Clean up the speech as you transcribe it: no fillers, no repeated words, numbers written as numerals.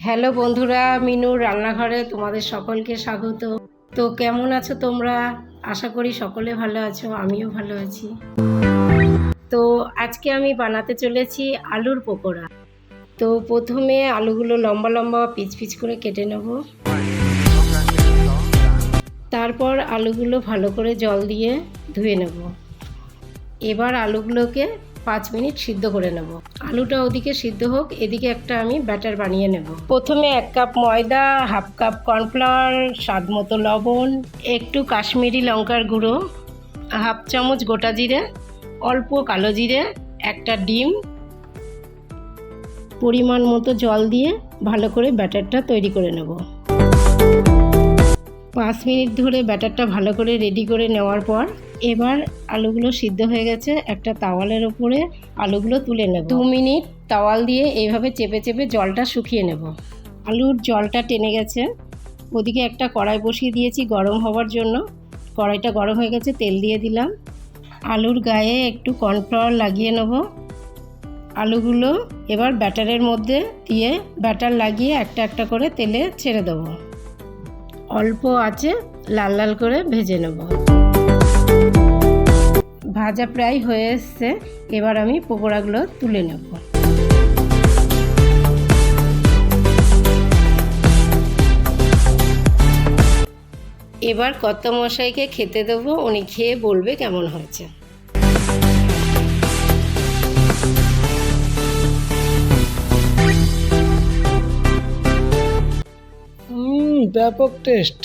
Hello বন্ধুরা, মিনুর রান্নাঘরে তোমাদের সকলকে স্বাগত। তো কেমন আছো তোমরা? আশা করি সকলে ভালো আছো, আমিও ভালো আছি। তো আজকে আমি বানাতে চলেছি আলুর পকোড়া। তো প্রথমে আলুগুলো লম্বা লম্বা পিচ পিচ করে কেটে নেব। তারপর আলুগুলো ভালো করে জল দিয়ে ধুয়ে নেব। এবার আলুগুলোকে 5 মিনিট সিদ্ধ করে নেব। আলুটা ওদিকে সিদ্ধ হোক, এদিকে একটা আমি ব্যাটার বানিয়ে নেব। প্রথমে 1 কাপ ময়দা, হাফ কাপ কর্নফ্লাওয়ার, স্বাদ মতো লবণ, একটু কাশ্মীরি লঙ্কার গুঁড়ো, হাফ চামচ গোটা জিরে, অল্প কালো জিরে, একটা ডিম, পরিমাণ মতো জল দিয়ে ভালো করে ব্যাটারটা তৈরি করে নেব। 5 মিনিট ধরে ব্যাটারটা ভালো করে রেডি করে নেওয়ার পর এবার আলুগুলো সিদ্ধ হয়ে গেছে, একটা তাওয়ালের ওপরে আলুগুলো তুলে নেব। 2 মিনিট তাওয়াল দিয়ে এইভাবে চেপে চেপে জলটা শুকিয়ে নেব। আলুর জলটা টেনে গেছে। ওদিকে একটা কড়াই বসিয়ে দিয়েছি গরম হওয়ার জন্য। কড়াইটা গরম হয়ে গেছে, তেল দিয়ে দিলাম। আলুর গায়ে একটু কর্নফ্লাওয়ার লাগিয়ে নেব। আলুগুলো এবার ব্যাটারের মধ্যে দিয়ে ব্যাটার লাগিয়ে একটা একটা করে তেলে ছেড়ে দেবো। অল্প আঁচে লাল লাল করে ভেজে নেব। ভাজা প্রায় হয়ে এসছে, এবার আমি পকোড়াগুলো তুলে নেব। এবার কর্তামশাইকে খেতে দেবো, উনি খেয়ে বলবে কেমন হয়েছে। ব্যাপক টেস্ট।